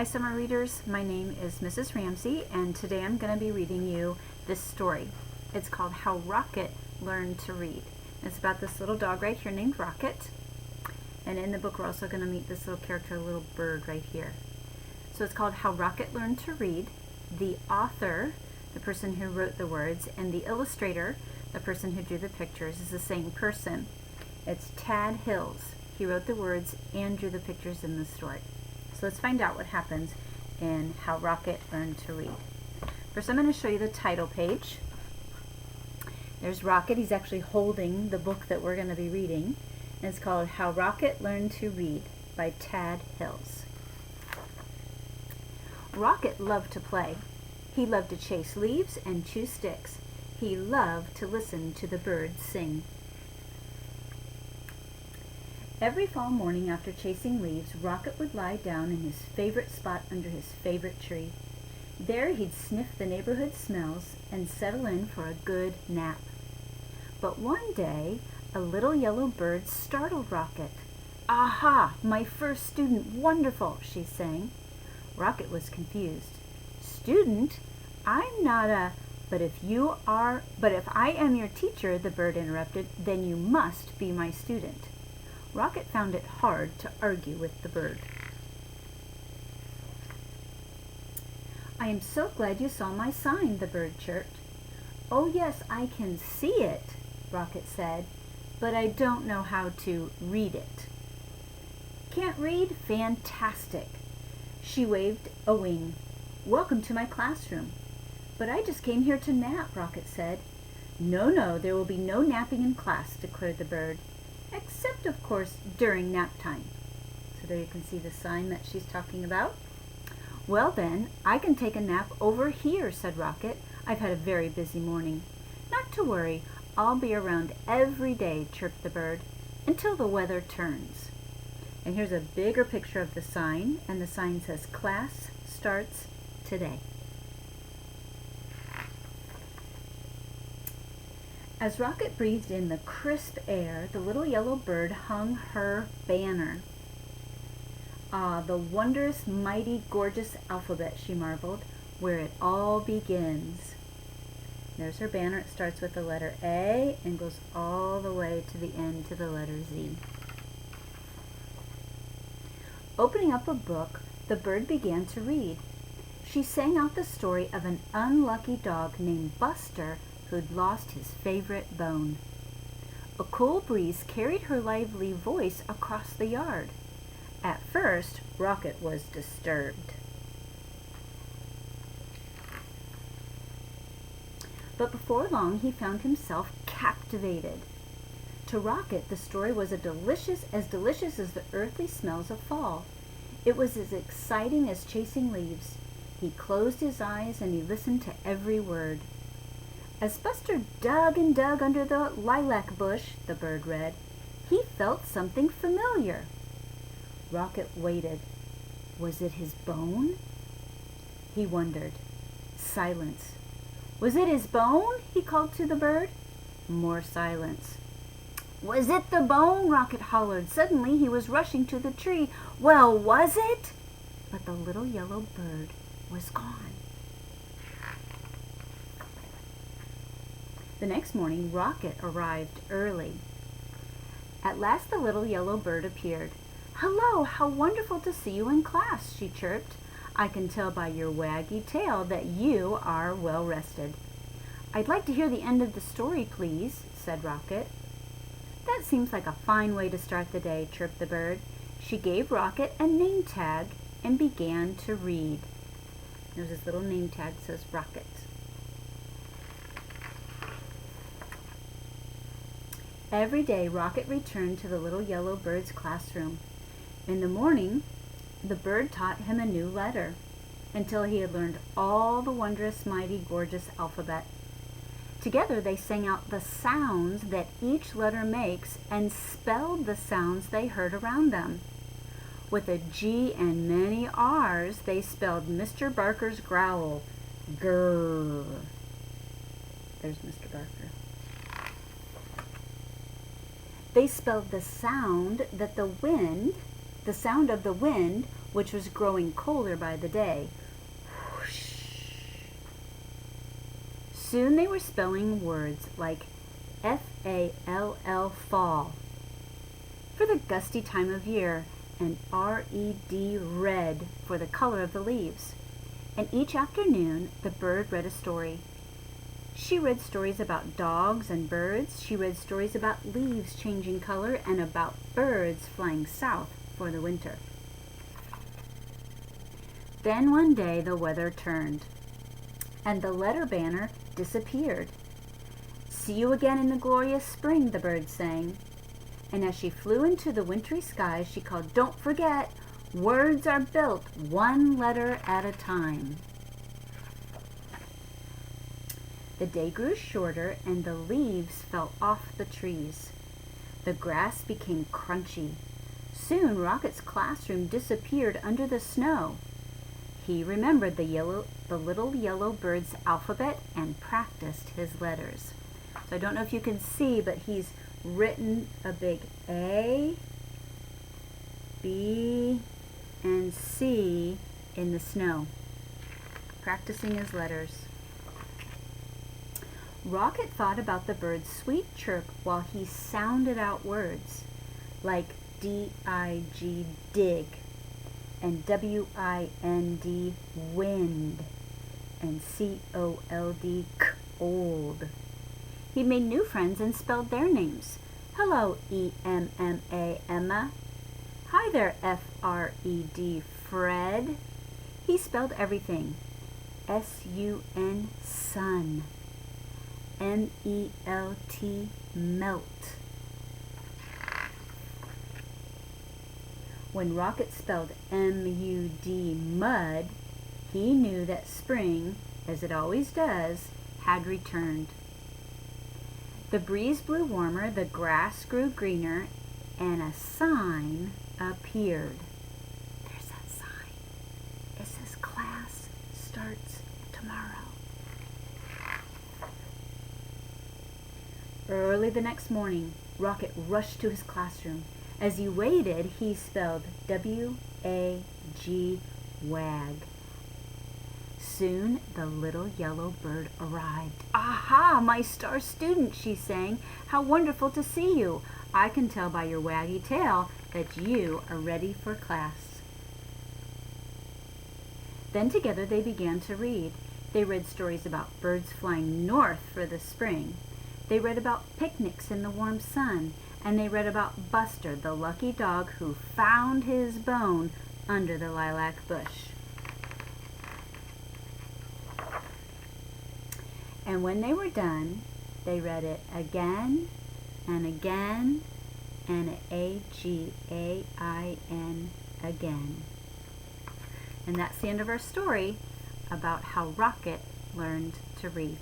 Hi summer readers, my name is Mrs. Ramsay and today I'm going to be reading you this story. It's called How Rocket Learned to Read. It's about this little dog right here named Rocket, and in the book we're also going to meet this little character, a little bird right here. So it's called How Rocket Learned to Read. The author, the person who wrote the words, and the illustrator, the person who drew the pictures, is the same person. It's Tad Hills. He wrote the words and drew the pictures in the story. So let's find out what happens in How Rocket Learned to Read. First I'm going to show you the title page. There's Rocket. He's actually holding the book that we're going to be reading. And it's called How Rocket Learned to Read by Tad Hills. Rocket loved to play. He loved to chase leaves and chew sticks. He loved to listen to the birds sing. Every fall morning after chasing leaves, Rocket would lie down in his favorite spot under his favorite tree. There he'd sniff the neighborhood smells and settle in for a good nap. But one day, a little yellow bird startled Rocket. "Aha! My first student! Wonderful!" she sang. Rocket was confused. "Student? I'm not a—" But if I am your teacher," the bird interrupted, "then you must be my student." Rocket found it hard to argue with the bird. "I am so glad you saw my sign," the bird chirped. "Oh yes, I can see it," Rocket said, "but I don't know how to read it." "Can't read? Fantastic." She waved a wing. "Welcome to my classroom." "But I just came here to nap," Rocket said. No, there will be no napping in class," declared the bird. "Except, of course, during nap time." So there you can see the sign that she's talking about. "Well then, I can take a nap over here," said Rocket. "I've had a very busy morning." "Not to worry, I'll be around every day," chirped the bird, "until the weather turns." And here's a bigger picture of the sign, and the sign says, "Class starts today." As Rocket breathed in the crisp air, the little yellow bird hung her banner. "Ah, the wondrous, mighty, gorgeous alphabet," she marveled, "where it all begins." There's her banner. It starts with the letter A and goes all the way to the end to the letter Z. Opening up a book, the bird began to read. She sang out the story of an unlucky dog named Buster who'd lost his favorite bone. A cool breeze carried her lively voice across the yard. At first, Rocket was disturbed. But before long, he found himself captivated. To Rocket, the story was as delicious as the earthly smells of fall. It was as exciting as chasing leaves. He closed his eyes and he listened to every word. As Buster dug and dug under the lilac bush, the bird read, he felt something familiar. Rocket waited. Was it his bone? He wondered. Silence. Was it his bone? He called to the bird. More silence. Was it the bone? Rocket hollered. Suddenly he was rushing to the tree. Well, was it? But the little yellow bird was gone. The next morning, Rocket arrived early. At last the little yellow bird appeared. "Hello, how wonderful to see you in class," she chirped. "I can tell by your waggy tail that you are well rested." "I'd like to hear the end of the story, please," said Rocket. "That seems like a fine way to start the day," chirped the bird. She gave Rocket a name tag and began to read. There's this little name tag that says Rocket. Every day, Rocket returned to the little yellow bird's classroom. In the morning, the bird taught him a new letter until he had learned all the wondrous, mighty, gorgeous alphabet. Together, they sang out the sounds that each letter makes and spelled the sounds they heard around them. With a G and many R's, they spelled Mr. Barker's growl. Grrr. There's Mr. Barker. They spelled the sound of the wind which was growing colder by the day. Soon they were spelling words like F-A-L-L, fall, for the gusty time of year, and R-E-D, red, for the color of the leaves. And each afternoon, the bird read a story. She read stories about dogs and birds. She read stories about leaves changing color and about birds flying south for the winter. Then one day the weather turned, and the letter banner disappeared. "See you again in the glorious spring," the bird sang. And as she flew into the wintry sky, she called, "Don't forget, words are built one letter at a time." The day grew shorter and the leaves fell off the trees. The grass became crunchy. Soon Rocket's classroom disappeared under the snow. He remembered the little yellow bird's alphabet and practiced his letters. So I don't know if you can see, but he's written a big A, B, and C in the snow, practicing his letters. Rocket thought about the bird's sweet chirp while he sounded out words like D-I-G, dig, and W-I-N-D, wind, and C-O-L-D, cold. He made new friends and spelled their names. Hello, E-M-M-A, Emma. Hi there, F-R-E-D, Fred. He spelled everything. S-U-N, sun. M-E-L-T, melt. When Rocket spelled M-U-D, mud, he knew that spring, as it always does, had returned. The breeze blew warmer, the grass grew greener, and a sign appeared. There's that sign. It says class starts tomorrow. Early the next morning, Rocket rushed to his classroom. As he waited, he spelled W-A-G, wag. Soon the little yellow bird arrived. "Aha, my star student," she sang. "How wonderful to see you. I can tell by your waggy tail that you are ready for class." Then together they began to read. They read stories about birds flying north for the spring. They read about picnics in the warm sun, and they read about Buster, the lucky dog who found his bone under the lilac bush. And when they were done, they read it again and again and A-G-A-I-N again. And that's the end of our story about how Rocket learned to read.